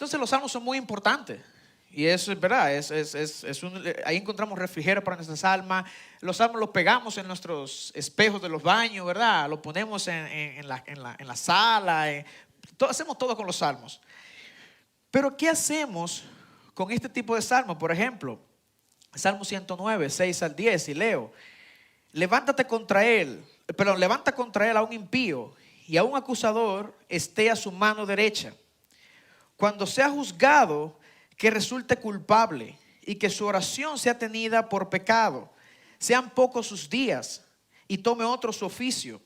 Entonces los salmos son muy importantes. Y eso es verdad, ahí encontramos refrigerio para nuestras almas. Los salmos los pegamos en nuestros espejos de los baños, ¿verdad? Los ponemos en la sala. Hacemos todo con los salmos. Pero ¿qué hacemos con este tipo de salmos? Por ejemplo, Salmo 109, 6 al 10, y leo: levanta contra él a un impío, y a un acusador esté a su mano derecha. Cuando sea juzgado, que resulte culpable, y que su oración sea tenida por pecado. Sean pocos sus días, y tome otro su oficio.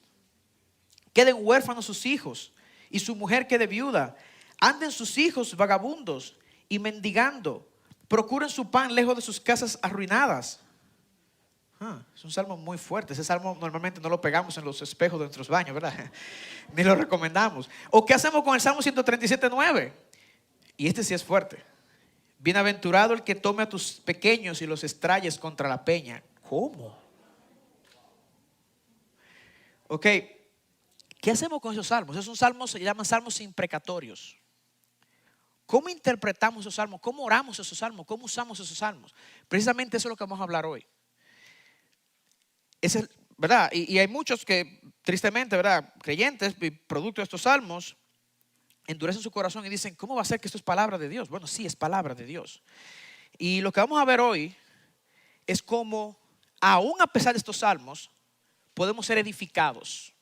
Queden huérfanos sus hijos, y su mujer quede viuda. Anden sus hijos vagabundos y mendigando. Procuren su pan lejos de sus casas arruinadas. Es un salmo muy fuerte. Ese salmo normalmente no lo pegamos en los espejos de nuestros baños, ¿verdad? Ni lo recomendamos. ¿O qué hacemos con el Salmo 137:9? Y este sí es fuerte. Bienaventurado el que tome a tus pequeños y los estralles contra la peña. ¿Cómo? Ok, ¿qué hacemos con esos salmos? Esos salmos se llaman salmos imprecatorios. ¿Cómo interpretamos esos salmos? ¿Cómo oramos esos salmos? ¿Cómo usamos esos salmos? Precisamente eso es lo que vamos a hablar hoy. ¿Verdad? Y hay muchos que, tristemente, ¿verdad?, creyentes, producto de estos salmos, endurecen su corazón y dicen: ¿cómo va a ser que esto es palabra de Dios? Bueno, sí, es palabra de Dios. Y lo que vamos a ver hoy es cómo, aún a pesar de estos salmos, podemos ser edificados.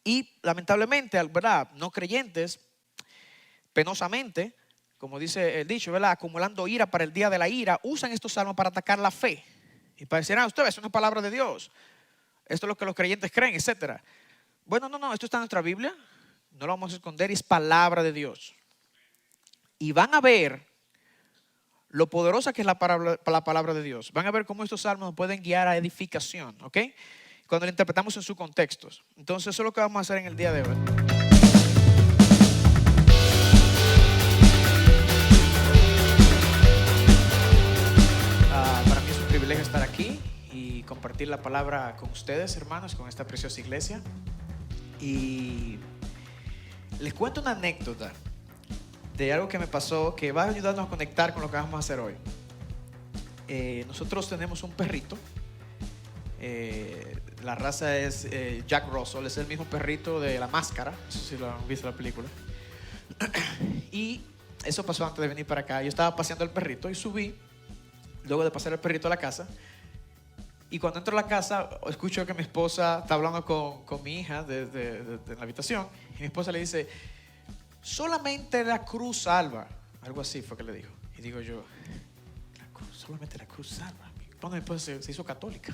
Y lamentablemente, ¿verdad?, no creyentes, penosamente, como dice el dicho, ¿verdad?, acumulando ira para el día de la ira, usan estos salmos para atacar la fe. Y para decir: usted, eso no es palabra de Dios. Esto es lo que los creyentes creen, etc. Bueno, no, esto está en nuestra Biblia. No lo vamos a esconder, y es palabra de Dios. Y van a ver lo poderosa que es la palabra de Dios. Van a ver cómo estos salmos nos pueden guiar a edificación, ¿ok? Cuando lo interpretamos en sus contextos. Entonces eso es lo que vamos a hacer en el día de hoy. Para mí es un privilegio estar aquí y compartir la palabra con ustedes, hermanos, con esta preciosa iglesia. Y les cuento una anécdota de algo que me pasó que va a ayudarnos a conectar con lo que vamos a hacer hoy. Nosotros tenemos un perrito. La raza es Jack Russell. Es el mismo perrito de La Máscara. No sé si lo han visto en la película. Y eso pasó antes de venir para acá. Yo estaba paseando el perrito y subí, luego de pasar el perrito a la casa. Y cuando entro a la casa, escucho que mi esposa está hablando con mi hija en la habitación. Y mi esposa le dice: solamente la cruz salva. Algo así fue que le dijo. Y digo yo: solamente la cruz salva. Cuando mi esposa se hizo católica,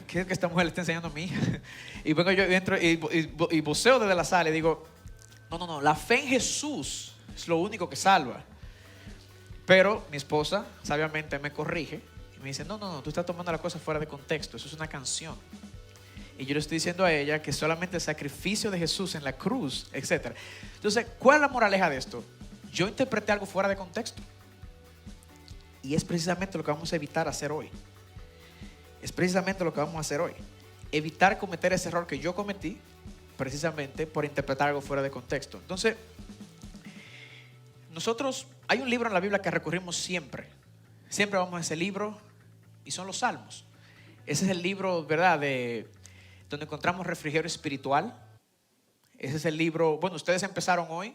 ¿qué es que esta mujer le está enseñando a mi hija? Y vengo yo, entro y voceo desde la sala y digo: no, la fe en Jesús es lo único que salva. Pero mi esposa sabiamente me corrige. Me dice: no, tú estás tomando la cosa fuera de contexto. Eso es una canción. Y yo le estoy diciendo a ella que solamente el sacrificio de Jesús en la cruz, etc. Entonces, ¿cuál es la moraleja de esto? Yo interpreté algo fuera de contexto. Y es precisamente lo que vamos a evitar hacer hoy. Evitar cometer ese error que yo cometí, precisamente por interpretar algo fuera de contexto. Entonces, hay un libro en la Biblia que recurrimos siempre. Siempre vamos a ese libro. Y son los salmos. Ese es el libro, ¿verdad?, donde encontramos refrigerio espiritual. Ese es el libro. Bueno, ustedes empezaron hoy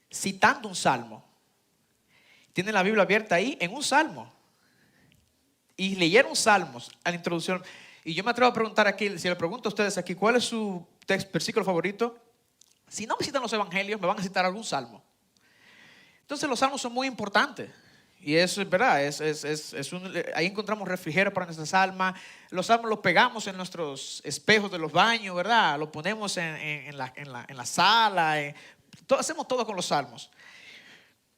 citando un salmo. Tienen la Biblia abierta ahí en un salmo. Y leyeron salmos a la introducción. Y yo me atrevo a preguntar aquí, si le pregunto a ustedes aquí, ¿cuál es su versículo favorito? Si no me citan los evangelios, me van a citar algún salmo. Entonces los salmos son muy importantes. Y eso es verdad, ahí encontramos refrigerio para nuestras almas. Los salmos los pegamos en nuestros espejos de los baños, ¿verdad? Los ponemos en la sala. Hacemos todo con los salmos.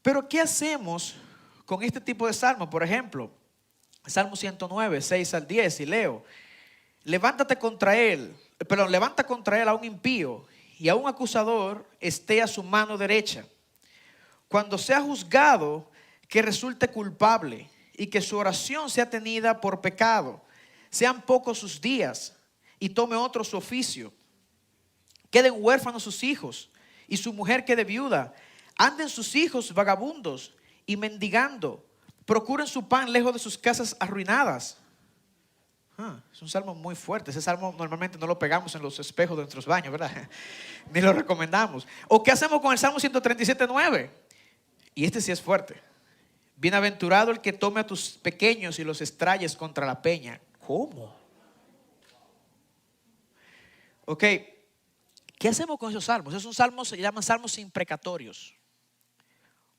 Pero ¿qué hacemos con este tipo de salmos? Por ejemplo, Salmo 109, 6 al 10, y leo: levanta contra él a un impío, y a un acusador esté a su mano derecha. Cuando sea juzgado, que resulte culpable, y que su oración sea tenida por pecado. Sean pocos sus días, y tome otro su oficio. Queden huérfanos sus hijos, y su mujer quede viuda. Anden sus hijos vagabundos y mendigando. Procuren su pan lejos de sus casas arruinadas. Es un salmo muy fuerte. Ese salmo normalmente no lo pegamos en los espejos de nuestros baños, ¿verdad? Ni lo recomendamos. ¿O qué hacemos con el Salmo 137:9? Y este sí es fuerte. Bienaventurado el que tome a tus pequeños y los estralles contra la peña. ¿Cómo? Ok, ¿qué hacemos con esos salmos? Esos salmos se llaman salmos imprecatorios.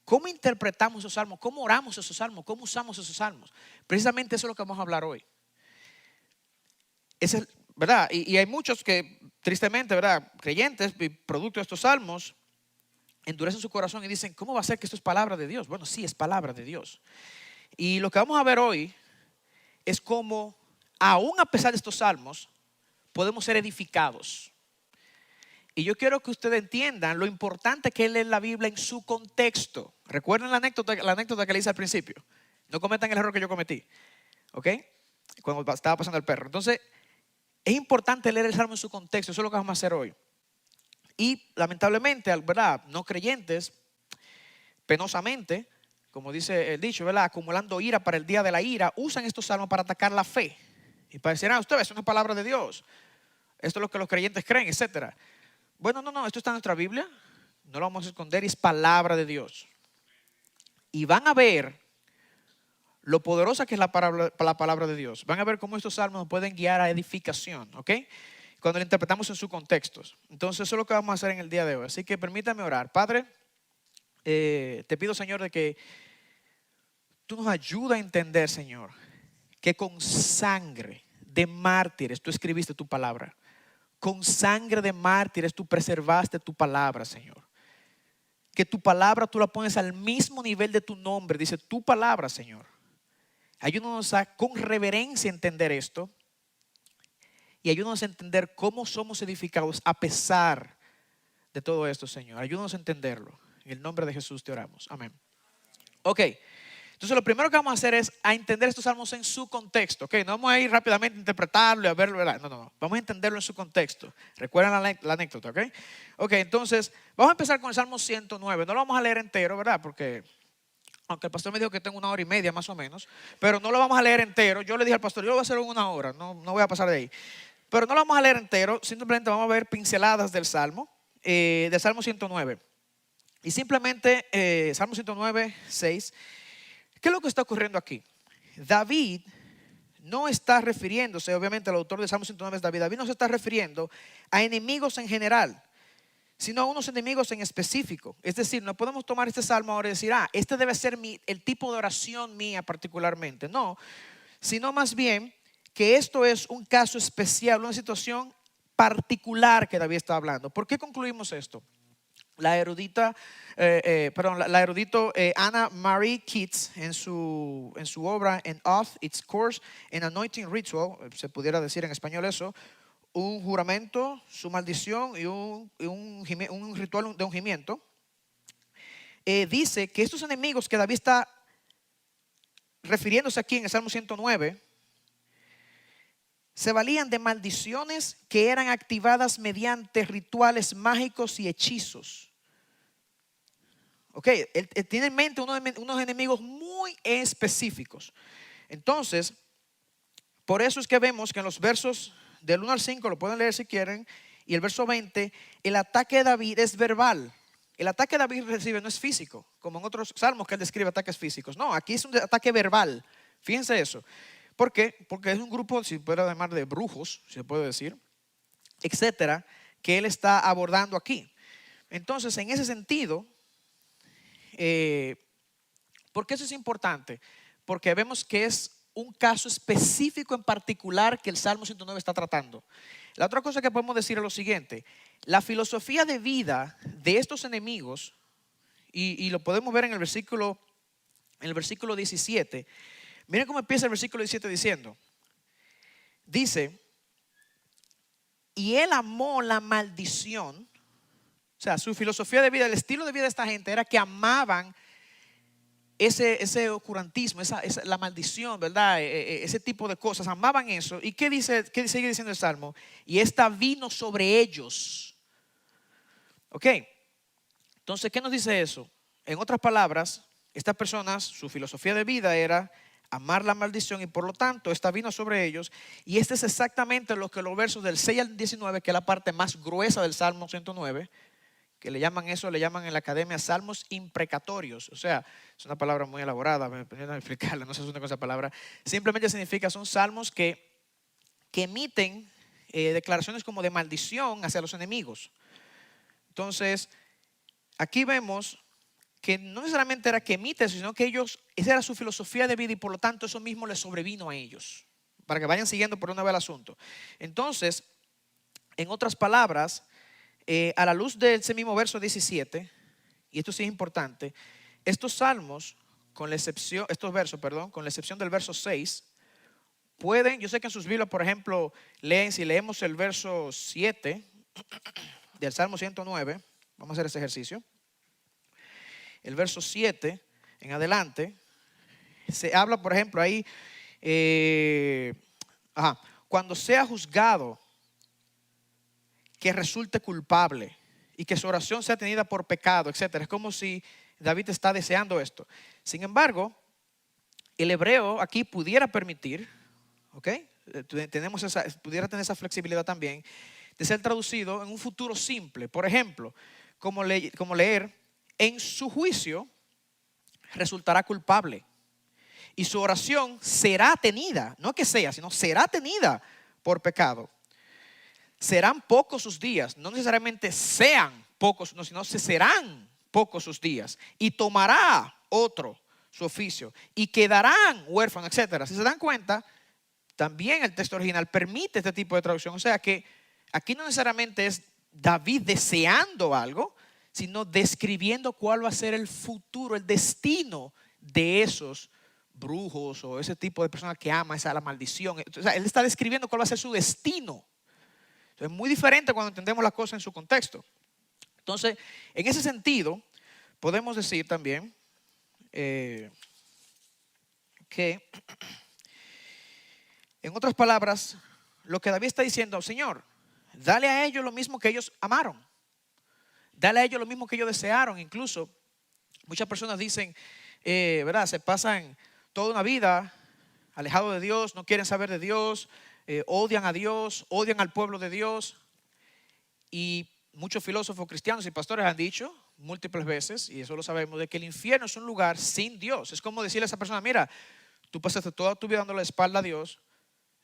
¿Cómo interpretamos esos salmos? ¿Cómo oramos esos salmos? ¿Cómo usamos esos salmos? Precisamente eso es lo que vamos a hablar hoy. ¿Verdad? Y hay muchos que, tristemente, ¿verdad? Creyentes, producto de estos salmos, endurecen su corazón y dicen, ¿cómo va a ser que esto es palabra de Dios? Bueno, sí, es palabra de Dios. Y lo que vamos a ver hoy es cómo, aún a pesar de estos salmos, podemos ser edificados. Y yo quiero que ustedes entiendan lo importante que es leer la Biblia en su contexto. Recuerden la anécdota que le hice al principio. No cometan el error que yo cometí. ¿Ok? Cuando estaba pasando el perro. Entonces, es importante leer el salmo en su contexto. Eso es lo que vamos a hacer hoy. Y lamentablemente, ¿verdad? No creyentes, penosamente, como dice el dicho, ¿verdad? Acumulando ira para el día de la ira, usan estos salmos para atacar la fe. Y para decir, ustedes, eso no es palabra de Dios. Esto es lo que los creyentes creen, etc. Bueno, no, esto está en nuestra Biblia. No lo vamos a esconder y es palabra de Dios. Y van a ver lo poderosa que es la palabra de Dios. Van a ver cómo estos salmos nos pueden guiar a edificación, ¿ok? Cuando lo interpretamos en sus contextos. Entonces eso es lo que vamos a hacer en el día de hoy. Así que permítame orar. Padre, te pido, Señor, de que tú nos ayudes a entender, Señor, que con sangre de mártires tú escribiste tu palabra. Con sangre de mártires tú preservaste tu palabra, Señor. Que tu palabra tú la pones al mismo nivel de tu nombre. Dice tu palabra, Señor. Ayúdanos a con reverencia entender esto. Y ayúdanos a entender cómo somos edificados a pesar de todo esto, Señor. Ayúdanos a entenderlo. En el nombre de Jesús te oramos. Amén. Ok. Entonces lo primero que vamos a hacer es a entender estos salmos en su contexto. Ok, no vamos a ir rápidamente a interpretarlo y a verlo. No. Vamos a entenderlo en su contexto. Recuerden la anécdota, ok. Ok, entonces vamos a empezar con el Salmo 109. No lo vamos a leer entero, ¿verdad? Porque aunque el pastor me dijo que tengo 1 hora y media más o menos, pero no lo vamos a leer entero. Yo le dije al pastor, yo lo voy a hacer en 1 hora, no voy a pasar de ahí. Pero no lo vamos a leer entero, simplemente vamos a ver pinceladas del Salmo 109. Y simplemente, Salmo 109, 6. ¿Qué es lo que está ocurriendo aquí? David no está refiriéndose, obviamente el autor del Salmo 109 es David. David no se está refiriendo a enemigos en general, sino a unos enemigos en específico. Es decir, no podemos tomar este salmo ahora y decir, este debe ser el tipo de oración mía particularmente. No, sino más bien que esto es un caso especial, una situación particular que David está hablando. ¿Por qué concluimos esto? La erudito Anna Marie Keats en su obra "An Oath, Its Course, an Anointing Ritual", se pudiera decir en español eso, un juramento, su maldición y un ritual de ungimiento, dice que estos enemigos que David está refiriéndose aquí en el Salmo 109 se valían de maldiciones que eran activadas mediante rituales mágicos y hechizos. Ok, él tiene en mente unos enemigos muy específicos. Entonces, por eso es que vemos que en los versos del 1 al 5, lo pueden leer si quieren, y el verso 20, el ataque de David es verbal. El ataque que David recibe no es físico, como en otros salmos que él describe ataques físicos. No, aquí es un ataque verbal. Fíjense eso. ¿Por qué? Porque es un grupo, si puede llamar de brujos, si se puede decir, etcétera, que él está abordando aquí. Entonces, en ese sentido, ¿por qué eso es importante? Porque vemos que es un caso específico en particular que el Salmo 109 está tratando. La otra cosa que podemos decir es lo siguiente: la filosofía de vida de estos enemigos, y lo podemos ver en el versículo 17. Miren cómo empieza el versículo 17 diciendo, dice, y él amó la maldición. O sea, su filosofía de vida, el estilo de vida de esta gente era que amaban ese oscurantismo, la maldición, ¿verdad? Ese tipo de cosas, amaban eso. ¿Y qué sigue diciendo el Salmo? Y esta vino sobre ellos. Ok, Entonces, ¿qué nos dice eso? En otras palabras, estas personas, su filosofía de vida era amar la maldición y por lo tanto esta vino sobre ellos. Y este es exactamente lo que los versos del 6 al 19, que es la parte más gruesa del Salmo 109, que le llaman en la academia salmos imprecatorios. O sea, es una palabra muy elaborada, me voy a explicarla, no se asusten con esa palabra. Simplemente significa, son salmos que emiten declaraciones como de maldición hacia los enemigos. Entonces, aquí vemos que no necesariamente era que emite, sino que ellos, esa era su filosofía de vida y por lo tanto eso mismo les sobrevino a ellos. Para que vayan siguiendo por una vez el asunto. Entonces, en otras palabras, a la luz de ese mismo verso 17, y esto sí es importante, estos salmos, con la excepción del verso 6, pueden, yo sé que en sus Biblias, por ejemplo, si leemos el verso 7 del Salmo 109, vamos a hacer ese ejercicio. El verso 7 en adelante, se habla, por ejemplo, ahí, cuando sea juzgado, que resulte culpable y que su oración sea tenida por pecado, etc. Es como si David está deseando esto. Sin embargo, el hebreo aquí pudiera permitir, ¿ok? Pudiera tener esa flexibilidad también de ser traducido en un futuro simple. Por ejemplo, como leer, en su juicio resultará culpable y su oración será tenida, no que sea, sino será tenida por pecado. Serán pocos sus días, no necesariamente sean pocos, no, sino se serán pocos sus días y tomará otro su oficio y quedarán huérfanos, etc. Si se dan cuenta, también el texto original permite este tipo de traducción. O sea que aquí no necesariamente es David deseando algo, sino describiendo cuál va a ser el futuro, el destino de esos brujos o ese tipo de personas que ama esa la maldición. O sea, él está describiendo cuál va a ser su destino. Entonces, es muy diferente cuando entendemos las cosas en su contexto. Entonces, en ese sentido, podemos decir también que, en otras palabras, lo que David está diciendo, Señor, dale a ellos lo mismo que ellos amaron. Dale a ellos lo mismo que ellos desearon. Incluso, muchas personas dicen, ¿verdad? Se pasan toda una vida alejados de Dios, no quieren saber de Dios, odian a Dios, odian al pueblo de Dios. Y muchos filósofos cristianos y pastores han dicho múltiples veces, y eso lo sabemos, de que el infierno es un lugar sin Dios. Es como decirle a esa persona, mira, tú pasaste toda tu vida dando la espalda a Dios,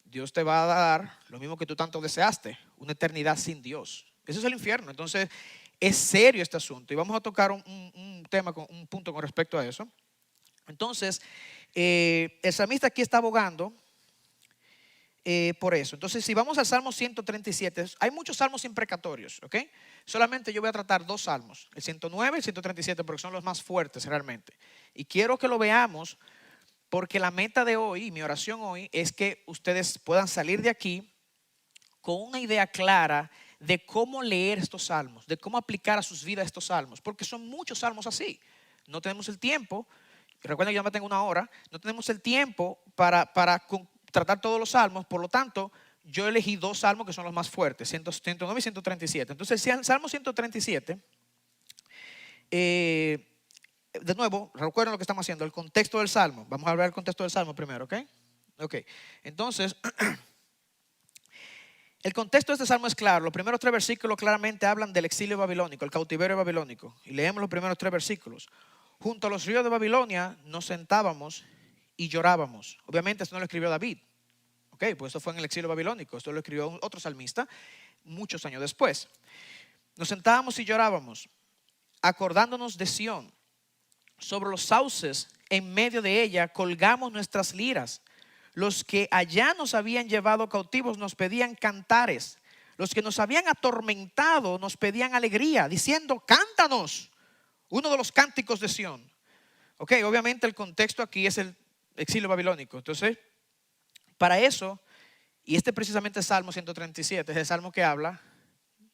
Dios te va a dar lo mismo que tú tanto deseaste, una eternidad sin Dios. Eso es el infierno. Entonces, es serio este asunto y vamos a tocar un tema, un punto con respecto a eso. Entonces, el salmista aquí está abogando por eso. Entonces, si vamos al Salmo 137, hay muchos salmos imprecatorios, ¿ok? Solamente yo voy a tratar dos salmos, el 109 y el 137, porque son los más fuertes realmente. Y quiero que lo veamos porque la meta de hoy y mi oración hoy es que ustedes puedan salir de aquí con una idea clara de cómo leer estos salmos, de cómo aplicar a sus vidas estos salmos, porque son muchos salmos así. No tenemos el tiempo, recuerden que yo me tengo una hora, no tenemos el tiempo para tratar todos los salmos, por lo tanto, yo elegí dos salmos que son los más fuertes, 109 y 137. Entonces, el Salmo 137, de nuevo, recuerden lo que estamos haciendo, el contexto del salmo. Vamos a ver el contexto del salmo primero, ¿ok? Ok, entonces, el contexto de este salmo es claro. Los primeros tres versículos claramente hablan del exilio babilónico, el cautiverio babilónico. Y leemos los primeros tres versículos. Junto a los ríos de Babilonia nos sentábamos y llorábamos. Obviamente esto no lo escribió David. Ok, pues esto fue en el exilio babilónico. Esto lo escribió otro salmista muchos años después. Nos sentábamos y llorábamos, acordándonos de Sión. Sobre los sauces, en medio de ella, colgamos nuestras liras. Los que allá nos habían llevado cautivos nos pedían cantares. Los que nos habían atormentado nos pedían alegría, diciendo, cántanos uno de los cánticos de Sión. Ok, obviamente el contexto aquí es el exilio babilónico. Entonces, para eso, y este precisamente es Salmo 137, es el salmo que habla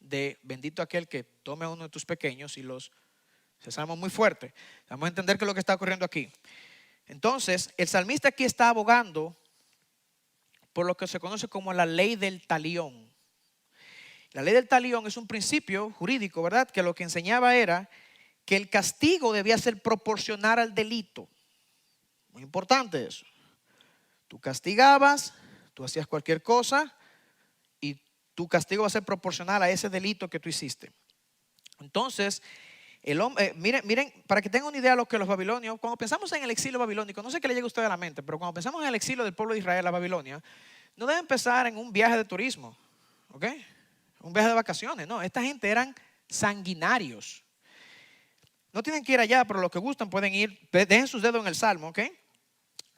de bendito aquel que tome a uno de tus pequeños y los... Es un salmo muy fuerte. Vamos a entender qué es lo que está ocurriendo aquí. Entonces, el salmista aquí está abogando por lo que se conoce como la ley del talión. La ley del talión es un principio jurídico, ¿verdad? Que lo que enseñaba era que el castigo debía ser proporcional al delito. Muy importante eso. Tú castigabas, tú hacías cualquier cosa y tu castigo va a ser proporcional a ese delito que tú hiciste. Entonces, miren, para que tengan una idea de lo que los babilonios, cuando pensamos en el exilio babilónico, no sé qué le llega a usted a la mente, pero cuando pensamos en el exilio del pueblo de Israel a Babilonia, no debe empezar en un viaje de turismo, ¿ok? Un viaje de vacaciones, no. Esta gente eran sanguinarios. No tienen que ir allá, pero los que gustan pueden ir. Dejen sus dedos en el Salmo, ¿ok?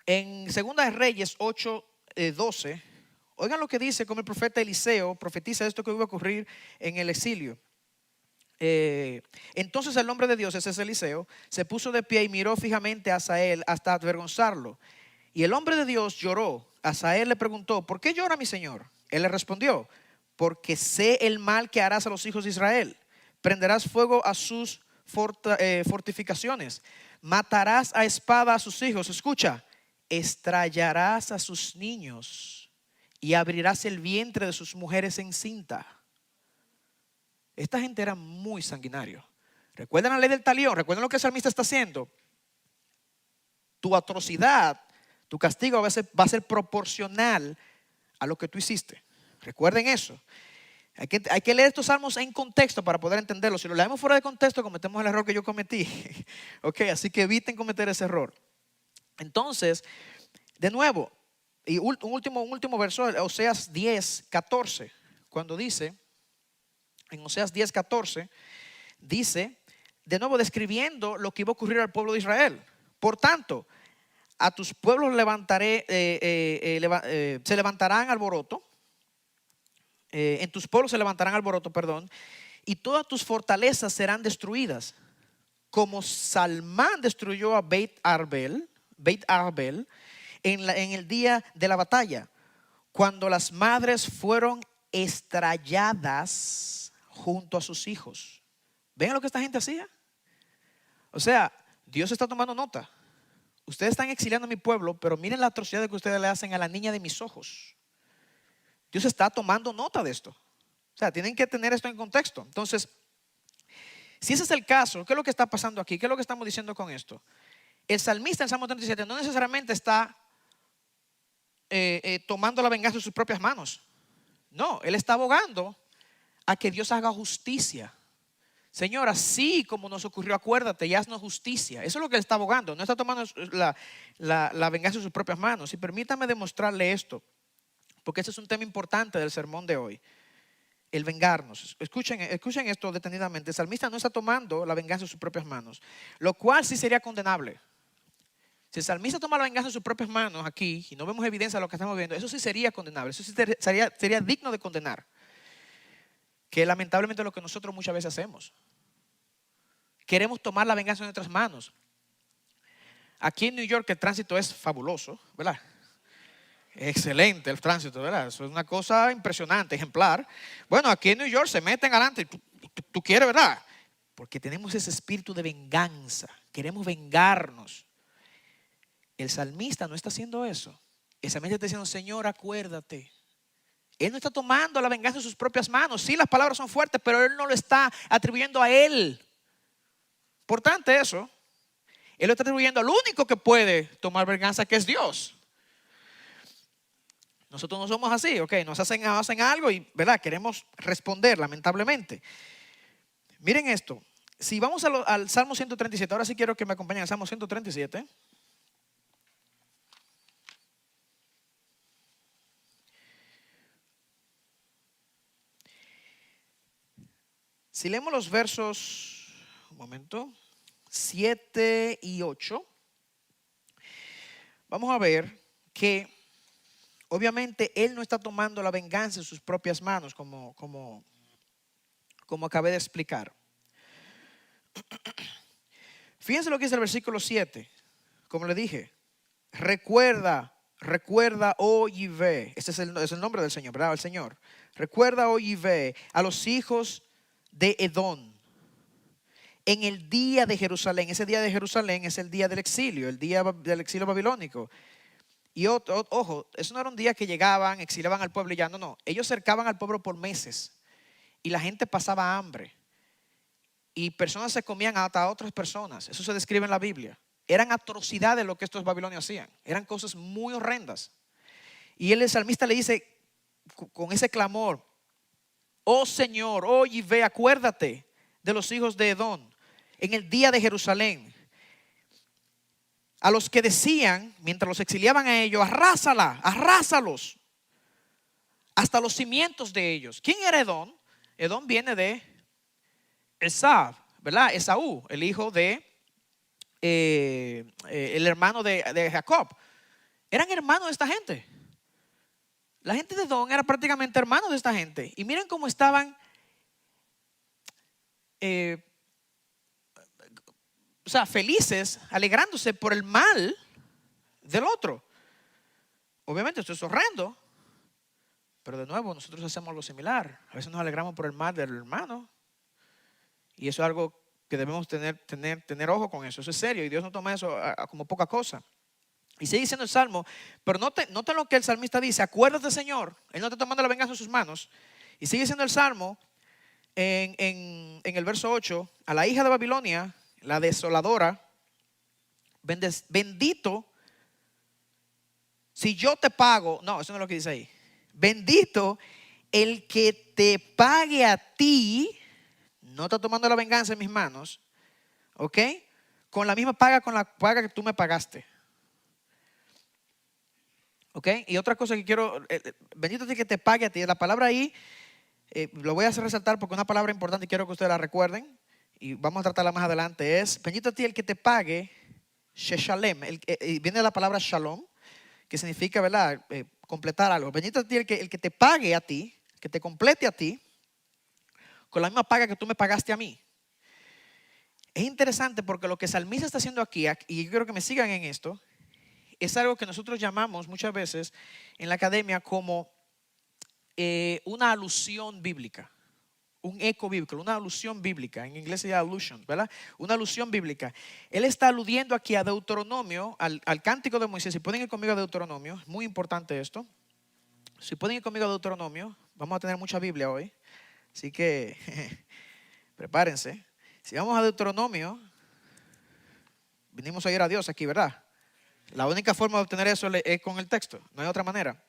En 2 de Reyes 8:12, oigan lo que dice como el profeta Eliseo profetiza esto que iba a ocurrir en el exilio. Entonces el hombre de Dios, ese es Eliseo, se puso de pie y miró fijamente a Asael hasta avergonzarlo. Y el hombre de Dios lloró. Asael le preguntó: ¿por qué llora mi señor? Él le respondió: porque sé el mal que harás a los hijos de Israel. Prenderás fuego a sus fortificaciones, matarás a espada a sus hijos. Escucha, estrellarás a sus niños y abrirás el vientre de sus mujeres encinta. Esta gente era muy sanguinario. ¿Recuerdan la ley del talión? ¿Recuerdan lo que el salmista está haciendo? Tu atrocidad, tu castigo va a ser proporcional a lo que tú hiciste. Recuerden eso. Hay que leer estos salmos en contexto para poder entenderlo. Si lo leemos fuera de contexto, cometemos el error que yo cometí. Ok, así que eviten cometer ese error. Entonces, de nuevo, y un último verso, Oseas 10:14, cuando dice, en Oseas 10:14, dice, de nuevo describiendo lo que iba a ocurrir al pueblo de Israel. Por tanto, a tus pueblos levantaré, se levantarán alboroto. En tus pueblos se levantarán alboroto, perdón, y todas tus fortalezas serán destruidas, como Salmán destruyó a Beit Arbel en el día de la batalla, cuando las madres fueron estrelladas junto a sus hijos. ¿Ven lo que esta gente hacía? O sea, Dios está tomando nota. Ustedes están exiliando a mi pueblo, pero miren la atrocidad que ustedes le hacen a la niña de mis ojos. Dios está tomando nota de esto. O sea, tienen que tener esto en contexto. Entonces, si ese es el caso, ¿qué es lo que está pasando aquí? ¿Qué es lo que estamos diciendo con esto? El salmista en Salmo 37 no necesariamente está tomando la venganza en sus propias manos. No, él está abogando a que Dios haga justicia. Señor, así como nos ocurrió, acuérdate y haznos justicia. Eso es lo que él está abogando. No está tomando la venganza en sus propias manos. Y permítame demostrarle esto, porque ese es un tema importante del sermón de hoy. El vengarnos. Escuchen esto detenidamente. El salmista no está tomando la venganza en sus propias manos, lo cual sí sería condenable. Si el salmista toma la venganza en sus propias manos aquí y no vemos evidencia de lo que estamos viendo, eso sí sería condenable. Eso sí sería digno de condenar. Que lamentablemente es lo que nosotros muchas veces hacemos. Queremos tomar la venganza en nuestras manos. Aquí en New York el tránsito es fabuloso, ¿verdad? Excelente el tránsito, ¿verdad? Eso es una cosa impresionante, ejemplar. Bueno, aquí en New York se meten adelante. Tú quieres, ¿verdad? Porque tenemos ese espíritu de venganza. Queremos vengarnos. El salmista no está haciendo eso. El salmista está diciendo: Señor, acuérdate. Él no está tomando la venganza en sus propias manos. Sí, las palabras son fuertes, pero él no lo está atribuyendo a él. Importante eso. Él lo está atribuyendo al único que puede tomar venganza, que es Dios. Nosotros no somos así, ok, nos hacen algo y, ¿verdad?, queremos responder, lamentablemente. Miren esto, si vamos al Salmo 137, ahora sí quiero que me acompañen al Salmo 137. Si leemos los versos, un momento, 7 y 8, vamos a ver que obviamente él no está tomando la venganza en sus propias manos, como acabé de explicar. Fíjense lo que dice el versículo 7. Como le dije, recuerda, oh Yahvé. Este es el nombre del Señor, ¿verdad? El Señor. Recuerda, oh Yahvé, a los hijos de Edom en el día de Jerusalén. Ese día de Jerusalén es el día del exilio, el día del exilio babilónico. Y ojo, eso no era un día que llegaban, exiliaban al pueblo y ya, no. Ellos cercaban al pueblo por meses y la gente pasaba hambre. y personas se comían hasta a otras personas. Eso se describe en la Biblia. Eran atrocidades lo que estos babilonios hacían. Eran cosas muy horrendas. Y el salmista le dice con ese clamor: oh Señor, oye y ve, acuérdate de los hijos de Edom en el día de Jerusalén, a los que decían, mientras los exiliaban a ellos: arrásala, arrásalos hasta los cimientos de ellos. ¿Quién era Edom? Edom viene de Esaú, ¿verdad? Esaú, el hijo de el hermano de Jacob. Eran hermanos de esta gente. La gente de Edom era prácticamente hermanos de esta gente. Y miren cómo estaban felices, alegrándose por el mal del otro. Obviamente esto es horrendo, pero de nuevo nosotros hacemos lo similar. A veces nos alegramos por el mal del hermano, y eso es algo que debemos tener ojo con eso. Eso es serio, y Dios no toma eso como poca cosa. Y sigue diciendo el Salmo, pero noten lo que el salmista dice: acuérdate, Señor. Él no está tomando la venganza en sus manos. Y sigue diciendo el Salmo en el verso 8: a la hija de Babilonia, la desoladora, bendito si yo te pago. No, eso no es lo que dice ahí. Bendito el que te pague a ti. No está tomando la venganza en mis manos, ¿ok? Con la misma paga, con la paga que tú me pagaste. ¿Ok? Y otra cosa que quiero, bendito el que te pague a ti. La palabra ahí, lo voy a hacer resaltar porque es una palabra importante y quiero que ustedes la recuerden. Y vamos a tratarla más adelante. Es: bendito a ti el que te pague, Sheshalem. Viene de la palabra shalom, que significa, ¿verdad? Completar algo. Bendito a ti el que te pague a ti, que te complete a ti, con la misma paga que tú me pagaste a mí. Es interesante porque lo que el salmista está haciendo aquí, y yo quiero que me sigan en esto, es algo que nosotros llamamos muchas veces en la academia como una alusión bíblica. Un eco bíblico, una alusión bíblica. En inglés se llama allusion, ¿verdad? Una alusión bíblica. Él está aludiendo aquí a Deuteronomio, al cántico de Moisés. Si pueden ir conmigo a Deuteronomio, es muy importante esto. Si pueden ir conmigo a Deuteronomio, vamos a tener mucha Biblia hoy. Así que prepárense. Si vamos a Deuteronomio, venimos a oír a Dios aquí, ¿verdad? La única forma de obtener eso es con el texto. No hay otra manera.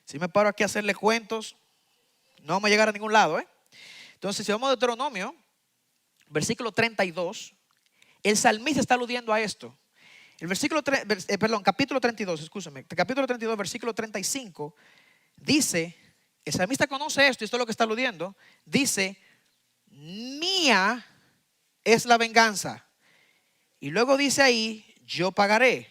Si me paro aquí a hacerle cuentos, no vamos a llegar a ningún lado, ¿eh? Entonces, si vamos a Deuteronomio, versículo 32, el salmista está aludiendo a esto. Capítulo 32, escúchame. Capítulo 32, versículo 35, dice, el salmista conoce esto y esto es lo que está aludiendo. Dice: mía es la venganza. Y luego dice ahí: yo pagaré.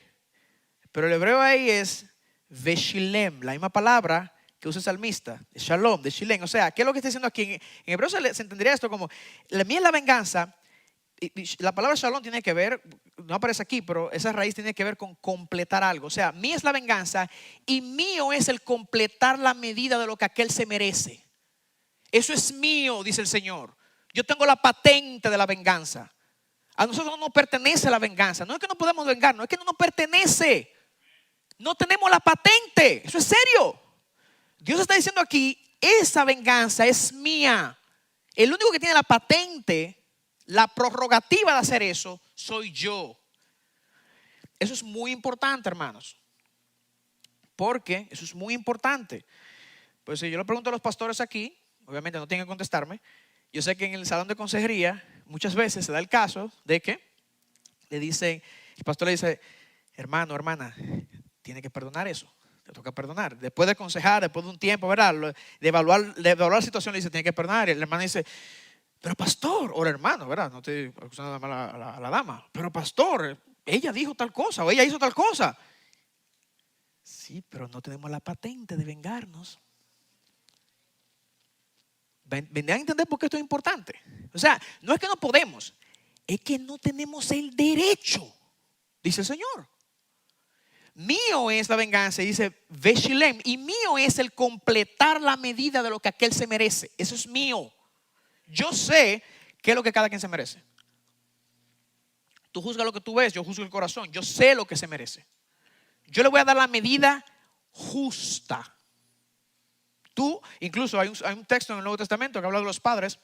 Pero el hebreo ahí es Veshilem, la misma palabra que usa el salmista, de Shalom, de Shilem. O sea, ¿qué es lo que está diciendo aquí? En hebreo se entendería esto como: la mía es la venganza. Y la palabra Shalom tiene que ver, no aparece aquí, pero esa raíz tiene que ver con completar algo. O sea, mía es la venganza y mío es el completar la medida de lo que aquel se merece. Eso es mío, dice el Señor. Yo tengo la patente de la venganza. A nosotros no nos pertenece la venganza. No es que no podemos vengarnos, es que no nos pertenece. No tenemos la patente. Eso es serio. Dios está diciendo aquí: esa venganza es mía. El único que tiene la patente, la prerrogativa de hacer eso, soy yo. Eso es muy importante, hermanos. Porque eso es muy importante. Pues si yo le pregunto a los pastores aquí, obviamente no tienen que contestarme. Yo sé que en el salón de consejería muchas veces se da el caso de que le dicen, el pastor le dice: hermano, hermana, tiene que perdonar eso. Te toca perdonar. Después de aconsejar, después de un tiempo, ¿verdad? De evaluar la situación, le dice: tiene que perdonar. Y el hermano dice: pero pastor, o el hermano, ¿verdad? No estoy acusando a la dama. Pero pastor, ella dijo tal cosa o ella hizo tal cosa. Sí, pero no tenemos la patente de vengarnos. ¿Vendrán a entender por qué esto es importante? O sea, no es que no podemos, es que no tenemos el derecho, dice el Señor. Mío es la venganza, dice Veshilem, y mío es el completar la medida de lo que aquel se merece. Eso es mío. Yo sé qué es lo que cada quien se merece. Tú juzgas lo que tú ves, yo juzgo el corazón. Yo sé lo que se merece. Yo le voy a dar la medida justa. Tú, incluso hay un texto en el Nuevo Testamento que habla de los padres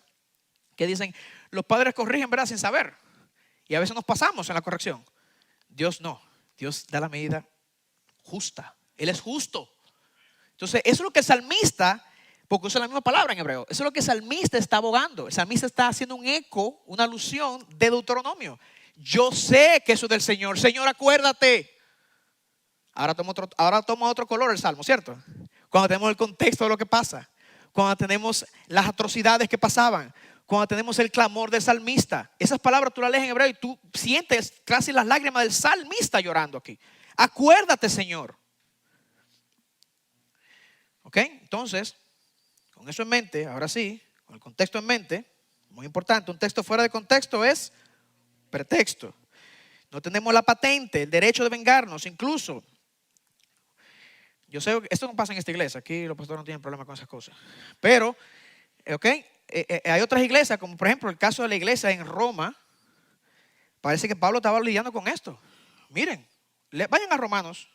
que dicen, los padres corrigen, ¿verdad?, sin saber. Y a veces nos pasamos en la corrección. Dios no. Dios da la medida justa. Él es justo. Entonces, eso es lo que el salmista, porque usa la misma palabra en hebreo, eso es lo que el salmista está abogando. El salmista está haciendo un eco, una alusión de Deuteronomio. Yo sé que eso es del Señor. Señor, acuérdate. Ahora toma otro color el salmo, ¿cierto? Cuando tenemos el contexto de lo que pasa, cuando tenemos las atrocidades que pasaban, cuando tenemos el clamor del salmista. Esas palabras tú las lees en hebreo y tú sientes casi las lágrimas del salmista llorando aquí. Acuérdate, Señor. ¿Ok? Entonces, con eso en mente, ahora sí, con el contexto en mente, muy importante, un texto fuera de contexto es pretexto. No tenemos la patente, el derecho de vengarnos, incluso. Yo sé que esto no pasa en esta iglesia, aquí los pastores no tienen problema con esas cosas. Pero, ¿ok? Hay otras iglesias, como por ejemplo el caso de la iglesia en Roma. Parece que Pablo estaba lidiando con esto. Miren, vayan a Romanos.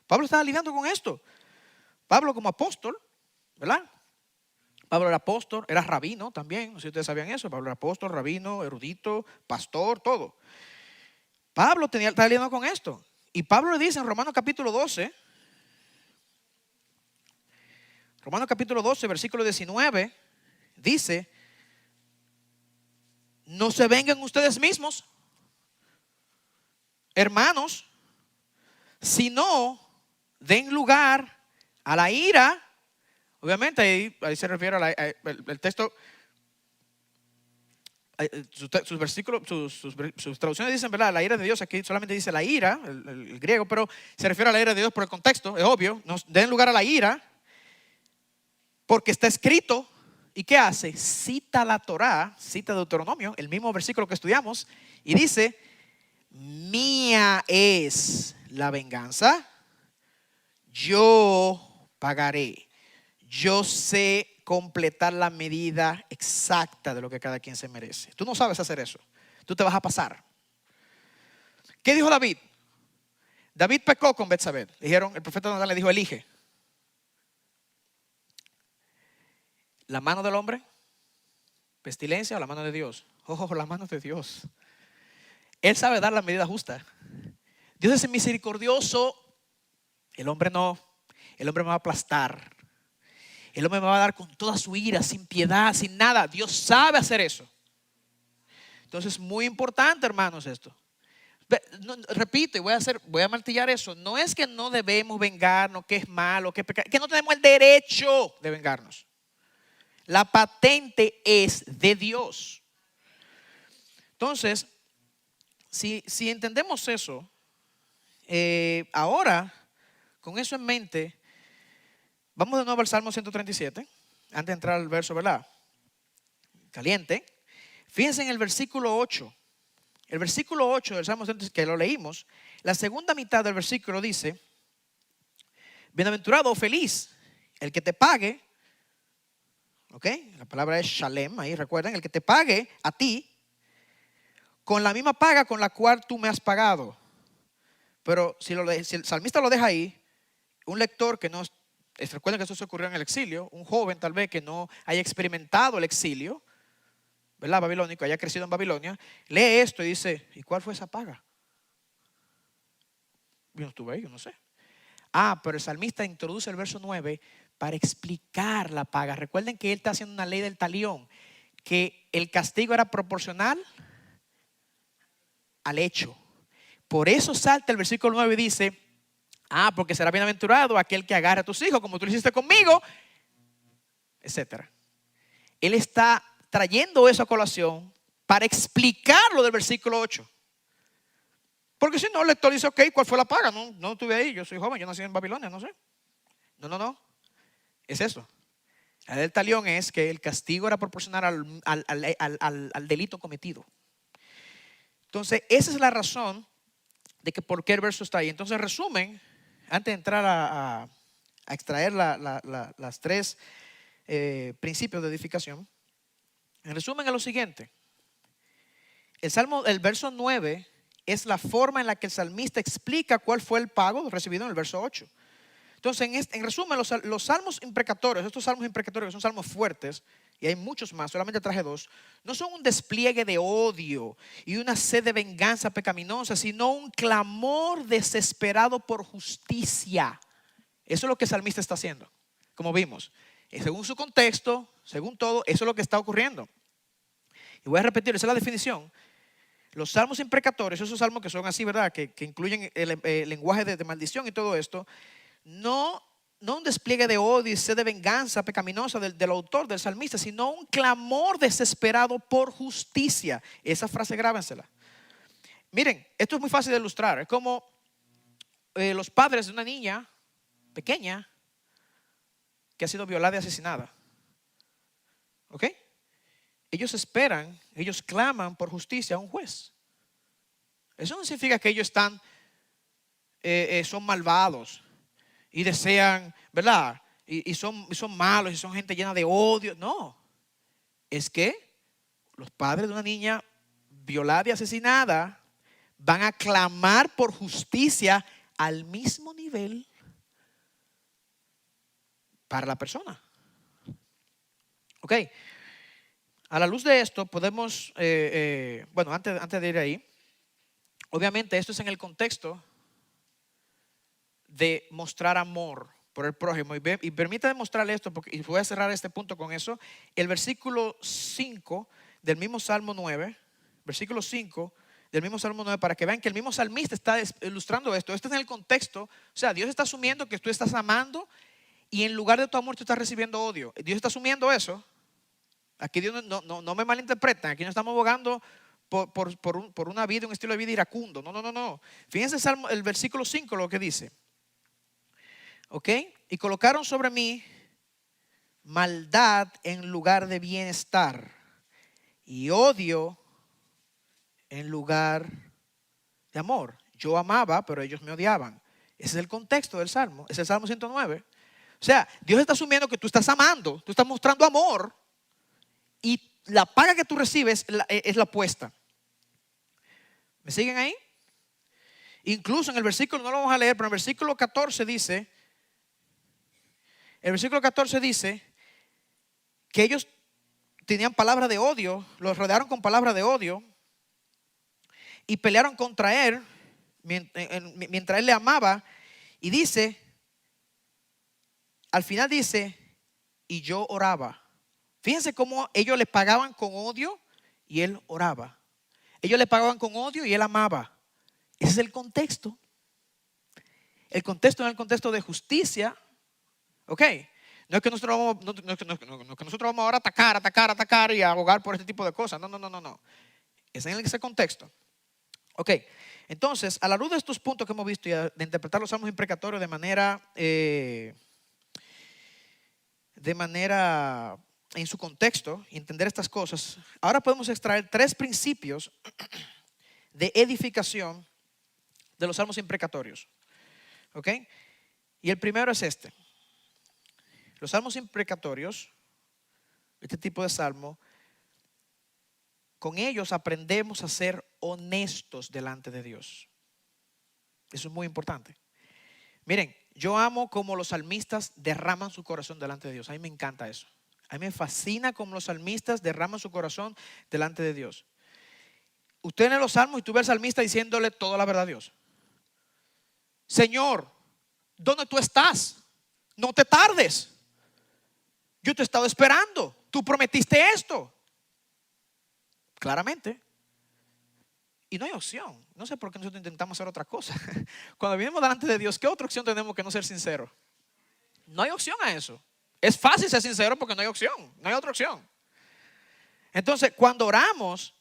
Pablo estaba lidiando con esto. Pablo como apóstol, ¿verdad? Pablo era apóstol, era rabino también. No sé si ustedes sabían eso. Pablo era apóstol, rabino, erudito, pastor, todo. Pablo estaba lidiando con esto. Y Pablo le dice en Romanos capítulo 12, versículo 19, dice, no se vengan ustedes mismos, hermanos, sino den lugar a la ira. Obviamente ahí se refiere a el texto. Sus versículos, sus traducciones dicen, ¿verdad?, la ira de Dios. Aquí solamente dice la ira, el griego, pero se refiere a la ira de Dios por el contexto, es obvio. Nos den lugar a la ira, porque está escrito. ¿Y qué hace? Cita la Torá, cita Deuteronomio, el mismo versículo que estudiamos, y dice, mía es la venganza, yo pagaré. Yo sé completar la medida exacta de lo que cada quien se merece. Tú no sabes hacer eso. Tú te vas a pasar. ¿Qué dijo David? David pecó con Betsabé. Dijeron, el profeta Natán le dijo, elige. ¿La mano del hombre? ¿Pestilencia o la mano de Dios? Oh, la mano de Dios. Él sabe dar la medida justa. Dios es misericordioso. El hombre no. El hombre me va a aplastar. El hombre me va a dar con toda su ira, sin piedad, sin nada. Dios sabe hacer eso. Entonces es muy importante, hermanos, esto. Repito, y voy a martillar eso. No es que no debemos vengarnos, que es malo, que no tenemos el derecho de vengarnos. La patente es de Dios. Entonces, si entendemos eso, ahora, con eso en mente, vamos de nuevo al Salmo 137, antes de entrar al verso, ¿verdad?, caliente. Fíjense en el versículo 8. El versículo 8 del Salmo 137, que lo leímos, la segunda mitad del versículo dice, bienaventurado o feliz el que te pague. ¿Ok? La palabra es shalem, ahí recuerden, el que te pague a ti con la misma paga con la cual tú me has pagado. Pero si el salmista lo deja ahí, un lector que no, recuerden que eso se ocurrió en el exilio, un joven tal vez que no haya experimentado el exilio, ¿verdad?, babilónico, haya crecido en Babilonia, lee esto y dice, ¿y cuál fue esa paga? Yo no estuve ahí, yo no sé. Pero el salmista introduce el verso 9 para explicar la paga. Recuerden que él está haciendo una ley del talión, que el castigo era proporcional al hecho. Por eso salta el versículo 9 y dice, porque será bienaventurado aquel que agarre a tus hijos como tú lo hiciste conmigo, etc. Él está trayendo eso a colación para explicar lo del versículo 8. Porque si no, el lector dice, ok, ¿cuál fue la paga? No estuve ahí, yo soy joven, yo nací en Babilonia, no sé. No. Es eso. La ley del talión es que el castigo era proporcional al delito cometido. Entonces, esa es la razón de que por qué el verso está ahí. Entonces, en resumen, antes de entrar a extraer las tres principios de edificación, en resumen es lo siguiente. El verso 9 es la forma en la que el salmista explica cuál fue el pago recibido en el verso 8. Entonces, en resumen, los salmos imprecatorios, estos salmos imprecatorios que son salmos fuertes, y hay muchos más, solamente traje 2, no son un despliegue de odio y una sed de venganza pecaminosa, sino un clamor desesperado por justicia. Eso es lo que el salmista está haciendo, como vimos. Según su contexto, según todo, eso es lo que está ocurriendo. Y voy a repetir, esa es la definición. Los salmos imprecatorios, esos salmos que son así, ¿verdad? Que incluyen el lenguaje de maldición y todo esto, no un despliegue de odio y sed de venganza pecaminosa del autor, del salmista, sino un clamor desesperado por justicia. Esa frase grábensela. Miren, esto es muy fácil de ilustrar. Es como los padres de una niña pequeña que ha sido violada y asesinada. ¿Ok? Ellos esperan, ellos claman por justicia a un juez. Eso no significa que ellos son malvados y desean, ¿verdad? Y son malos y son gente llena de odio. No, es que los padres de una niña violada y asesinada van a clamar por justicia al mismo nivel para la persona. Ok, a la luz de esto podemos, bueno, antes de ir ahí, obviamente esto es en el contexto de mostrar amor por el prójimo. Y permítame mostrarle esto, y voy a cerrar este punto con eso. El versículo 5 del mismo Salmo 9, versículo 5 del mismo Salmo 9, para que vean que el mismo salmista está ilustrando esto. Esto es en el contexto, o sea, Dios está asumiendo que tú estás amando y en lugar de tu amor tú estás recibiendo odio. Dios está asumiendo eso. Aquí Dios no me malinterpreten, aquí no estamos abogando por una vida, un estilo de vida iracundo. No. Fíjense el versículo 5 lo que dice. ¿Ok? Y colocaron sobre mí maldad en lugar de bienestar y odio en lugar de amor. Yo amaba, pero ellos me odiaban. Ese es el contexto del Salmo. Es el Salmo 109. O sea, Dios está asumiendo que tú estás amando, tú estás mostrando amor y la paga que tú recibes es la apuesta. ¿Me siguen ahí? Incluso en el versículo, no lo vamos a leer, pero en el versículo 14 dice, que ellos tenían palabras de odio, los rodearon con palabras de odio y pelearon contra él mientras él le amaba. Y dice, al final dice, y yo oraba. Fíjense cómo ellos le pagaban con odio y él oraba. Ellos le pagaban con odio y él amaba. Ese es el contexto. El contexto es el contexto de justicia. Ok. No es que nosotros vamos ahora a atacar y a abogar por este tipo de cosas. No. Es en ese contexto. Ok. Entonces, a la luz de estos puntos que hemos visto y de interpretar los salmos imprecatorios de manera en su contexto y entender estas cosas, ahora podemos extraer 3 principios de edificación de los salmos imprecatorios. ¿Ok? Y el primero es este. Los salmos imprecatorios, este tipo de salmo, con ellos aprendemos a ser honestos delante de Dios. Eso es muy importante. Miren, yo amo como los salmistas derraman su corazón delante de Dios. A mí me encanta eso. A mí me fascina como los salmistas derraman su corazón delante de Dios. Usted lee los salmos y tú ves al salmista diciéndole toda la verdad a Dios. Señor, ¿dónde tú estás? No te tardes. Yo te he estado esperando. Tú prometiste esto. Claramente. Y no hay opción. No sé por qué nosotros intentamos hacer otra cosa. Cuando venimos delante de Dios, ¿qué otra opción tenemos que no ser sinceros? No hay opción a eso. Es fácil ser sincero porque no hay opción. No hay otra opción. Entonces, cuando oramos,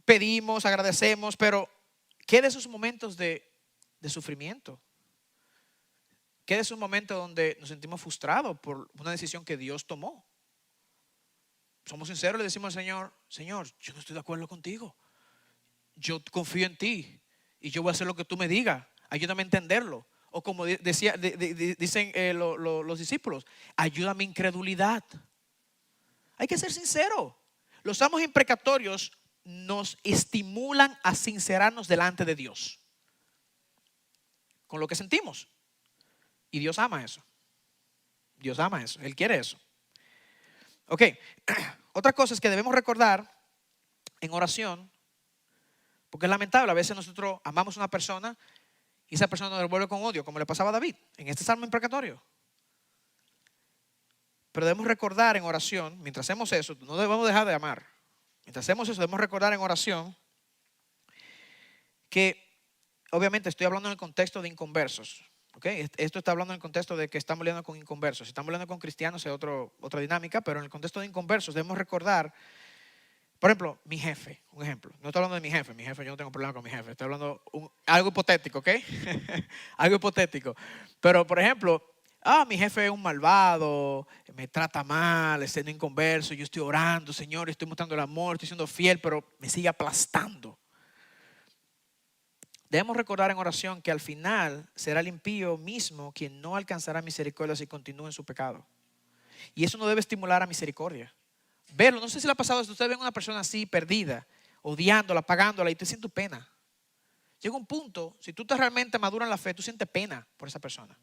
pedimos, agradecemos, pero ¿qué de esos momentos de sufrimiento? ¿Qué de esos momentos donde nos sentimos frustrados por una decisión que Dios tomó? Somos sinceros, le decimos al Señor, Señor, yo no estoy de acuerdo contigo. Yo confío en ti y yo voy a hacer lo que tú me digas. Ayúdame a entenderlo. O como dicen los discípulos, ayuda a mi incredulidad. Hay que ser sincero. Los salmos imprecatorios nos estimulan a sincerarnos delante de Dios con lo que sentimos. Y Dios ama eso. Dios ama eso. Él quiere eso. Ok, otra cosa es que debemos recordar en oración, porque es lamentable, a veces nosotros amamos a una persona y esa persona nos devuelve con odio, como le pasaba a David en este salmo imprecatorio. Pero debemos recordar en oración, mientras hacemos eso, no debemos dejar de amar. Mientras hacemos eso, debemos recordar en oración que, obviamente, estoy hablando en el contexto de inconversos. ¿Okay? Esto está hablando en el contexto de que estamos lidiando con inconversos. Si estamos lidiando con cristianos es otra dinámica, pero en el contexto de inconversos debemos recordar, por ejemplo, mi jefe, un ejemplo. No estoy hablando de mi jefe, yo no tengo problema con mi jefe. Estoy hablando algo hipotético, ¿ok? Algo hipotético. Pero, por ejemplo, mi jefe es un malvado, me trata mal, es siendo inconverso, yo estoy orando, Señor, estoy mostrando el amor, estoy siendo fiel, pero me sigue aplastando. Debemos recordar en oración que al final será el impío mismo quien no alcanzará misericordia si continúa en su pecado. Y eso no debe estimular a misericordia. Verlo, no sé si le ha pasado esto, usted ve a una persona así perdida, odiándola, pagándola y te siente pena. Llega un punto, si tú estás realmente maduro en la fe, tú sientes pena por esa persona.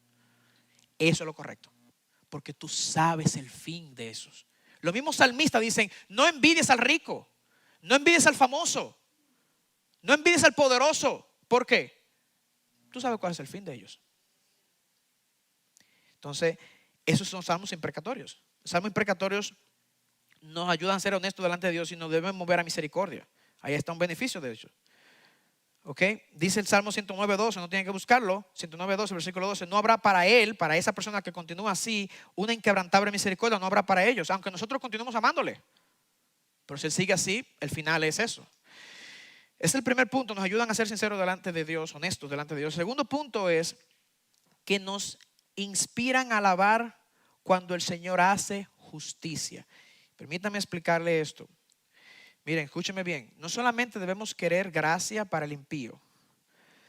Eso es lo correcto, porque tú sabes el fin de esos. Los mismos salmistas dicen, no envidies al rico, no envidies al famoso, no envidies al poderoso. ¿Por qué? Tú sabes cuál es el fin de ellos. Entonces, esos son salmos imprecatorios. Los salmos imprecatorios nos ayudan a ser honestos delante de Dios y nos deben mover a misericordia. Ahí está un beneficio de ellos. ¿Ok? Dice el Salmo 109:12, no tienen que buscarlo. 109:12, versículo 12. No habrá para él, para esa persona que continúa así, una inquebrantable misericordia. No habrá para ellos, aunque nosotros continuemos amándole. Pero si él sigue así, el final es eso. Es el primer punto, nos ayudan a ser sinceros delante de Dios, honestos delante de Dios. El segundo punto es que nos inspiran a alabar cuando el Señor hace justicia. Permítame explicarle esto. Miren, escúcheme bien. No solamente debemos querer gracia para el impío,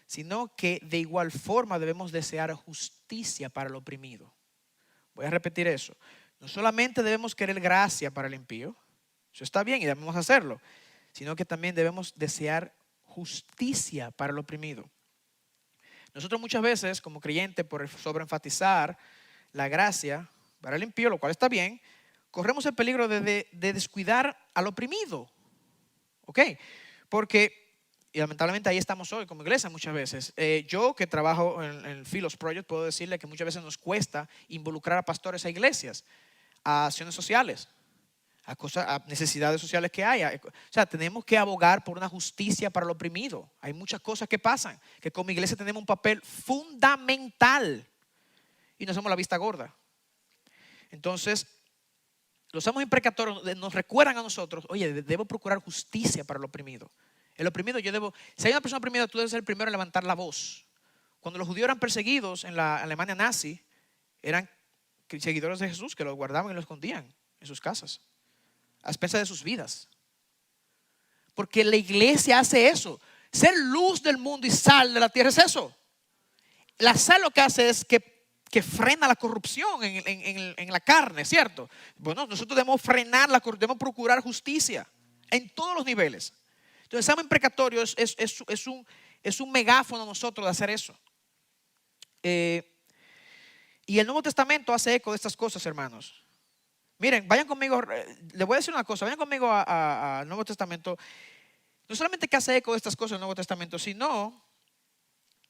sino que de igual forma debemos desear justicia para el oprimido. Voy a repetir eso. No solamente debemos querer gracia para el impío, eso está bien y debemos hacerlo, sino que también debemos desear justicia para el oprimido. Nosotros muchas veces, como creyentes, por sobreenfatizar la gracia para el impío, lo cual está bien, corremos el peligro de descuidar al oprimido. ¿Ok? Porque, y lamentablemente ahí estamos hoy como iglesia muchas veces. Yo que trabajo en el Philos Project puedo decirle que muchas veces nos cuesta involucrar a pastores a iglesias, a acciones sociales, a necesidades sociales que haya. O sea, tenemos que abogar por una justicia para el oprimido. Hay muchas cosas que pasan, que como iglesia tenemos un papel fundamental y no hacemos la vista gorda. Entonces, los salmos imprecatorios nos recuerdan a nosotros, oye, debo procurar justicia para el oprimido. El oprimido si hay una persona oprimida, tú debes ser el primero en levantar la voz. Cuando los judíos eran perseguidos en la Alemania nazi, eran seguidores de Jesús que los guardaban y los escondían en sus casas, a expensas de sus vidas. Porque la iglesia hace eso. Ser luz del mundo y sal de la tierra es eso. La sal lo que hace es que frena la corrupción en la carne, ¿cierto? Bueno, nosotros debemos frenar la corrupción, debemos procurar justicia en todos los niveles. Entonces el salmo imprecatorio es un megáfono a nosotros de hacer eso. Y el Nuevo Testamento hace eco de estas cosas, hermanos. Miren, vayan conmigo, les voy a decir una cosa, vayan conmigo al Nuevo Testamento. No solamente que hace eco de estas cosas el Nuevo Testamento, sino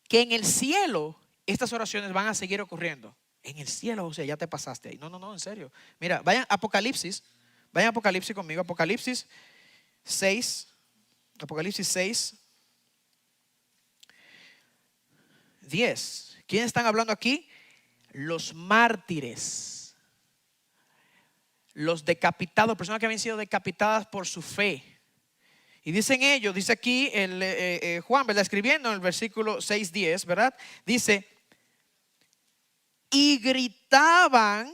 que en el cielo estas oraciones van a seguir ocurriendo. En el cielo, o sea, ya te pasaste ahí. No, en serio. Mira, vayan a Apocalipsis conmigo, Apocalipsis 6, 10. ¿Quiénes están hablando aquí? Los mártires, los decapitados, personas que habían sido decapitadas por su fe. Y dicen ellos, dice aquí Juan, ¿verdad? Escribiendo en el versículo 6:10, ¿verdad? Dice, y gritaban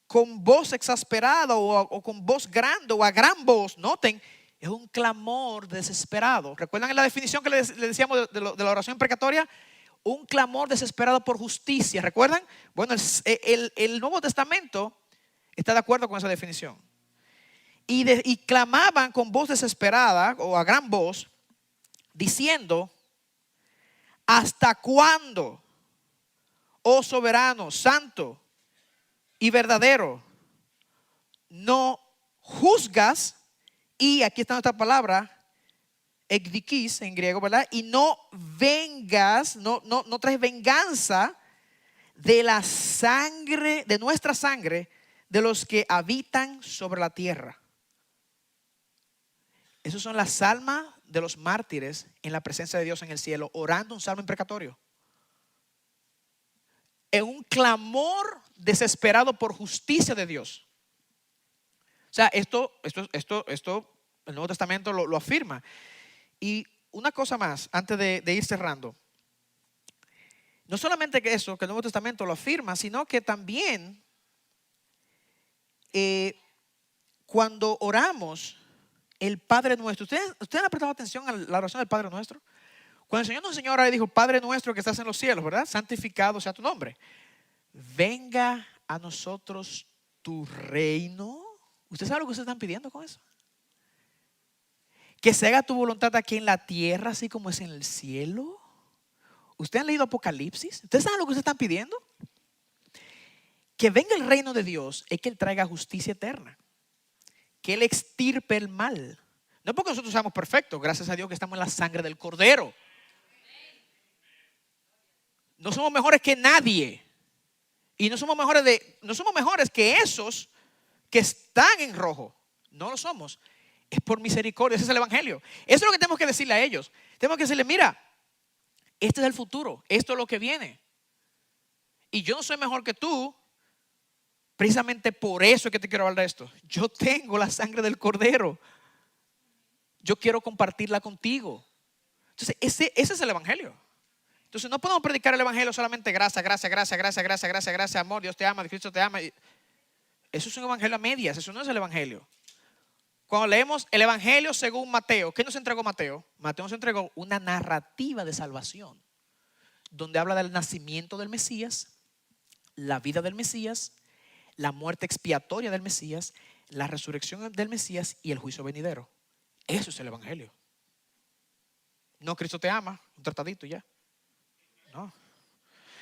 con voz exasperada o con voz grande o a gran voz. Noten, es un clamor desesperado. ¿Recuerdan la definición que le decíamos de la oración imprecatoria? Un clamor desesperado por justicia. ¿Recuerdan? Bueno, el Nuevo Testamento está de acuerdo con esa definición. Y clamaban con voz desesperada o a gran voz, diciendo, ¿hasta cuándo, oh soberano, santo y verdadero, no juzgas, y aquí está nuestra palabra, ekdikis en griego, ¿verdad? Y no vengas, no traes venganza de la sangre, de nuestra sangre, de los que habitan sobre la tierra. Esas son las almas de los mártires en la presencia de Dios en el cielo, orando un salmo imprecatorio. En un clamor desesperado por justicia de Dios. O sea, esto el Nuevo Testamento lo afirma. Y una cosa más, antes de ir cerrando. No solamente que eso, que el Nuevo Testamento lo afirma, sino que también cuando oramos el Padre Nuestro. ¿Ustedes han prestado atención a la oración del Padre Nuestro? Cuando el Señor nos enseñó, ahora dijo: Padre Nuestro que estás en los cielos, ¿verdad? Santificado sea tu nombre. Venga a nosotros tu reino. ¿Usted sabe lo que ustedes están pidiendo con eso? Que se haga tu voluntad aquí en la tierra, así como es en el cielo. ¿Ustedes han leído Apocalipsis? ¿Ustedes saben lo que ustedes están pidiendo? Que venga el reino de Dios es que Él traiga justicia eterna. Que Él extirpe el mal. No porque nosotros seamos perfectos, gracias a Dios que estamos en la sangre del Cordero. No somos mejores que nadie. Y no somos mejores que esos que están en rojo. No lo somos. Es por misericordia, ese es el evangelio. Eso es lo que tenemos que decirle a ellos. Tenemos que decirle: mira, este es el futuro, esto es lo que viene. Y yo no soy mejor que tú. Precisamente por eso es que te quiero hablar de esto. Yo tengo la sangre del Cordero. Yo quiero compartirla contigo. Entonces, ese es el evangelio. Entonces, no podemos predicar el evangelio solamente gracia, amor, Dios te ama, Cristo te ama. Eso es un evangelio a medias, eso no es el evangelio. Cuando leemos el evangelio según Mateo, ¿qué nos entregó Mateo? Mateo nos entregó una narrativa de salvación, donde habla del nacimiento del Mesías, la vida del Mesías, la muerte expiatoria del Mesías, la resurrección del Mesías y el juicio venidero. Eso es el evangelio. No, Cristo te ama, un tratadito ya. No.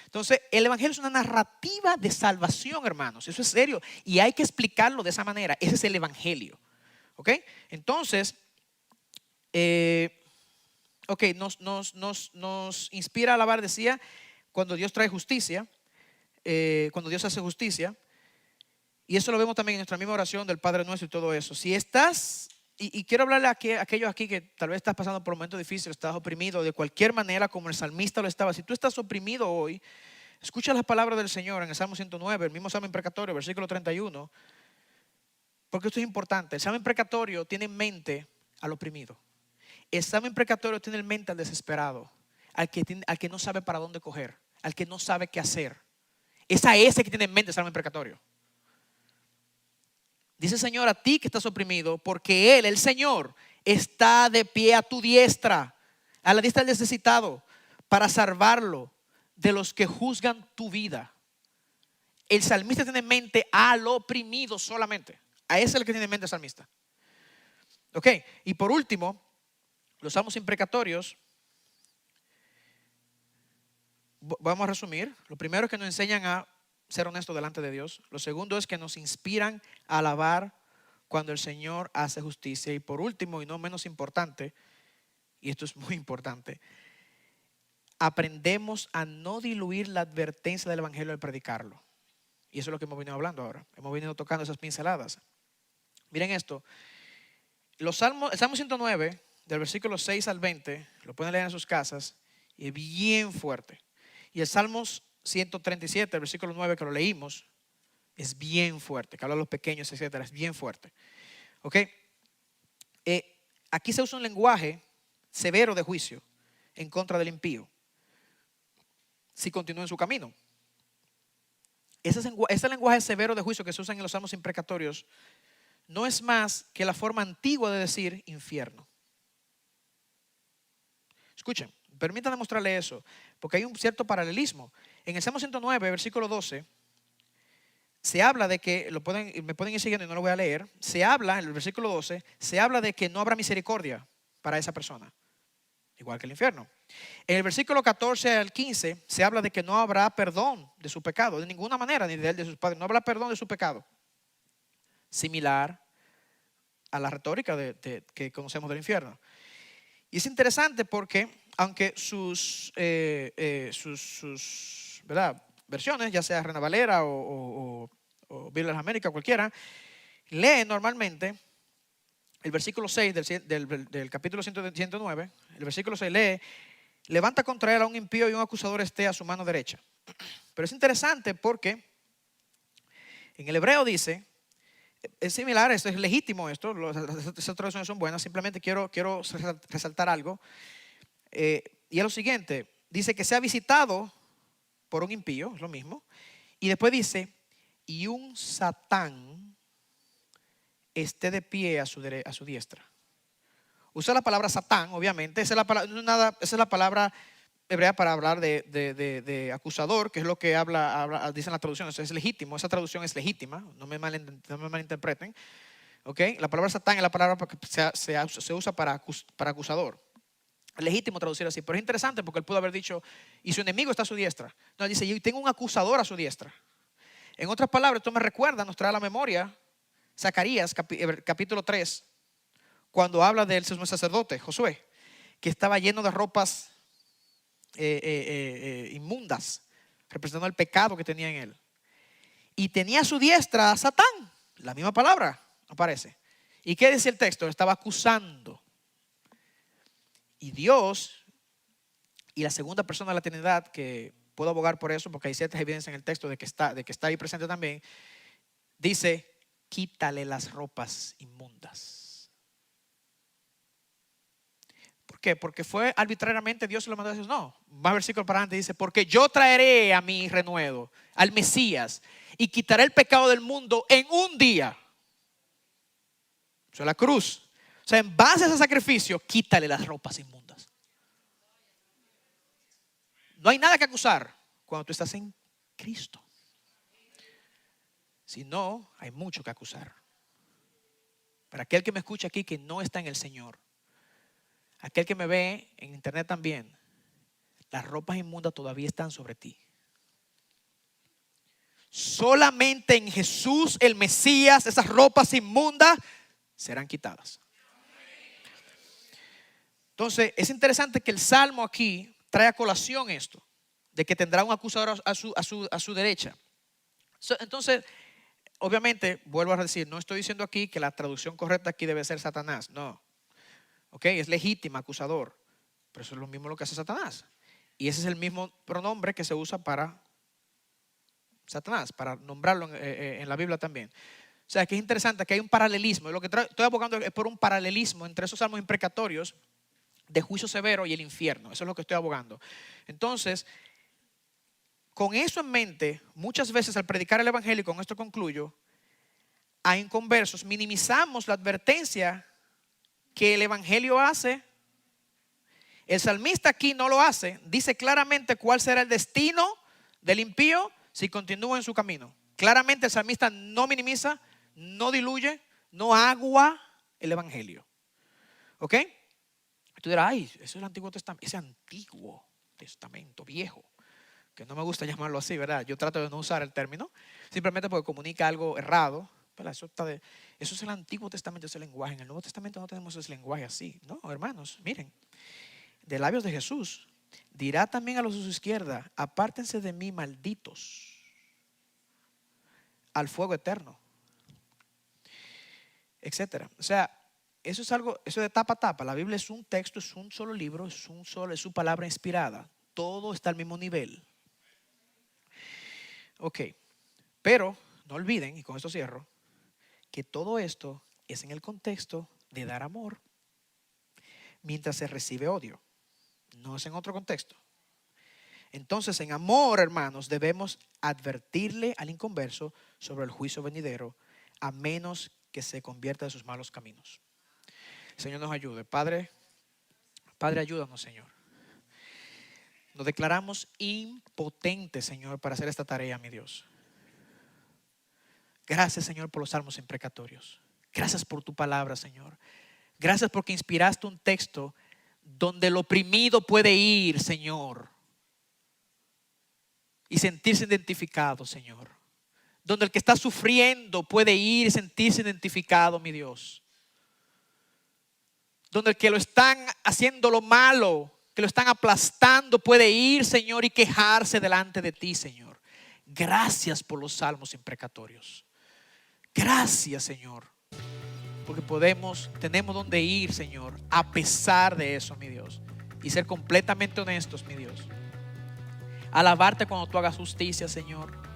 Entonces, el evangelio es una narrativa de salvación, hermanos. Eso es serio y hay que explicarlo de esa manera. Ese es el evangelio. ¿Ok? Entonces, nos inspira a alabar, decía, cuando Dios trae justicia, cuando Dios hace justicia. Y eso lo vemos también en nuestra misma oración del Padre Nuestro y todo eso. Si estás, y quiero hablarle a aquellos aquí que tal vez estás pasando por un momento difícil, estás oprimido de cualquier manera como el salmista lo estaba. Si tú estás oprimido hoy, escucha las palabras del Señor en el Salmo 109, el mismo Salmo imprecatorio, versículo 31. Porque esto es importante. El Salmo imprecatorio tiene en mente al oprimido. El Salmo imprecatorio tiene en mente al desesperado, al que no sabe para dónde coger, al que no sabe qué hacer. Es a ese que tiene en mente el Salmo imprecatorio. Dice el Señor a ti que estás oprimido, porque Él, el Señor, está de pie a tu diestra, a la diestra del necesitado, para salvarlo de los que juzgan tu vida. El salmista tiene en mente al oprimido solamente. A ese es el que tiene en mente el salmista. Ok, y por último, los salmos imprecatorios, vamos a resumir. Lo primero es que nos enseñan a ser honestos delante de Dios. Lo segundo es que nos inspiran a alabar cuando el Señor hace justicia. Y por último, y no menos importante, y esto es muy importante, aprendemos a no diluir la advertencia del evangelio al predicarlo. Y eso es lo que hemos venido hablando ahora. Hemos venido tocando esas pinceladas. Miren esto. El Salmo 109, del versículo 6 al 20, lo pueden leer en sus casas, y es bien fuerte. Y el Salmos 137, el versículo 9 que lo leímos, es bien fuerte, que habla de los pequeños, etcétera, es bien fuerte. ¿Ok? Aquí se usa un lenguaje severo de juicio en contra del impío, si continúa en su camino. Ese lenguaje severo de juicio que se usa en los salmos imprecatorios no es más que la forma antigua de decir infierno. Escuchen, permítanme mostrarle eso, porque hay un cierto paralelismo. En el Salmo 109, versículo 12, se habla de que, me pueden ir siguiendo y no lo voy a leer, se habla, en el versículo 12, se habla de que no habrá misericordia para esa persona, igual que el infierno. En el versículo 14 al 15, se habla de que no habrá perdón de su pecado, de ninguna manera, ni de él, de sus padres, no habrá perdón de su pecado. similar a la retórica que conocemos del infierno. Y es interesante porque aunque sus ¿verdad?, versiones, ya sea Reina Valera o Biblia de las Américas, cualquiera, lee normalmente el versículo 6 del capítulo 109, el versículo 6 lee: levanta contra él a un impío y un acusador esté a su mano derecha. Pero es interesante porque en el hebreo dice, es similar, esto es legítimo, esas traducciones son buenas, simplemente quiero resaltar algo, y es lo siguiente: dice que sea visitado por un impío, es lo mismo, y después dice, y un Satán esté de pie a su diestra. Usa la palabra Satán, obviamente, esa es la palabra hebrea para hablar de acusador, que es lo que dicen las traducciones. Es legítimo, esa traducción es legítima, no me malinterpreten. ¿Okay? La palabra Satán es la palabra que se usa para acusador. Es legítimo traducir así, pero es interesante porque él pudo haber dicho, y su enemigo está a su diestra. No, dice, yo tengo un acusador a su diestra. En otras palabras, esto me recuerda, nos trae a la memoria Zacarías capítulo 3, cuando habla del sumo sacerdote Josué, que estaba lleno de ropas inmundas, representando el pecado que tenía en él. Y tenía a su diestra a Satán, la misma palabra aparece. ¿Y qué dice el texto? Estaba acusando. Y Dios y la segunda persona de la Trinidad, que puedo abogar por eso porque hay ciertas evidencias en el texto de que está ahí presente también, dice: quítale las ropas inmundas. ¿Por qué? Porque fue arbitrariamente Dios se lo mandó a Jesús. No, más versículo para adelante dice: porque yo traeré a mi renuevo, al Mesías, y quitaré el pecado del mundo en un día. Eso es la cruz. O sea, en base a ese sacrificio, quítale las ropas inmundas. No hay nada que acusar cuando tú estás en Cristo. Si no, hay mucho que acusar. Para aquel que me escucha aquí que no está en el Señor, aquel que me ve en internet también, las ropas inmundas todavía están sobre ti. Solamente en Jesús, el Mesías, esas ropas inmundas serán quitadas. Entonces, es interesante que el Salmo aquí trae a colación esto, de que tendrá un acusador a su derecha. Entonces, obviamente, vuelvo a decir, no estoy diciendo aquí que la traducción correcta aquí debe ser Satanás, no. Ok, es legítima, acusador, pero eso es lo mismo lo que hace Satanás. Y ese es el mismo pronombre que se usa para Satanás, para nombrarlo en la Biblia también. O sea, que es interesante que hay un paralelismo. Lo que estoy abogando es por un paralelismo entre esos salmos imprecatorios de juicio severo y el infierno. Eso es lo que estoy abogando. Entonces, con eso en mente, muchas veces al predicar el evangelio, y con esto concluyo, a inconversos minimizamos la advertencia que el evangelio hace. El salmista aquí no lo hace. Dice claramente cuál será el destino del impío si continúa en su camino. Claramente el salmista no minimiza, no diluye, no agua el evangelio. ¿Ok? Tú dirás, ay, eso es el Antiguo Testamento, ese Antiguo Testamento viejo, que no me gusta llamarlo así, ¿verdad? Yo trato de no usar el término, simplemente porque comunica algo errado. Eso es el Antiguo Testamento, ese lenguaje. En el Nuevo Testamento no tenemos ese lenguaje así. No, hermanos, miren, de labios de Jesús, dirá también a los de su izquierda: apártense de mí, malditos, al fuego eterno, etcétera. O sea, eso es algo, eso de tapa a tapa. La Biblia es un texto, es un solo libro, es su palabra inspirada. Todo está al mismo nivel. Ok, pero no olviden, y con esto cierro, que todo esto es en el contexto de dar amor mientras se recibe odio. No es en otro contexto. Entonces, en amor, hermanos, debemos advertirle al inconverso sobre el juicio venidero, a menos que se convierta de sus malos caminos. El Señor nos ayude. Padre, ayúdanos, Señor. Nos declaramos impotentes, Señor, para hacer esta tarea, mi Dios. Gracias, Señor, por los salmos imprecatorios. Gracias por tu palabra, Señor. Gracias porque inspiraste un texto donde el oprimido puede ir, Señor, y sentirse identificado, Señor. donde el que está sufriendo puede ir y sentirse identificado, mi Dios. Donde el que lo están haciendo lo malo, que lo están aplastando, puede ir, Señor, y quejarse delante de ti, Señor. Gracias por los salmos imprecatorios. Gracias, Señor, porque tenemos donde ir, Señor, a pesar de eso, mi Dios, y ser completamente honestos, mi Dios. Alabarte cuando tú hagas justicia, Señor,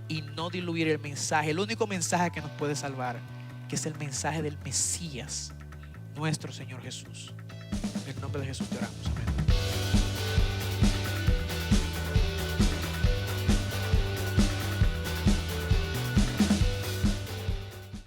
y no diluir el mensaje, el único mensaje que nos puede salvar, que es el mensaje del Mesías, nuestro Señor Jesús. En el nombre de Jesús te oramos.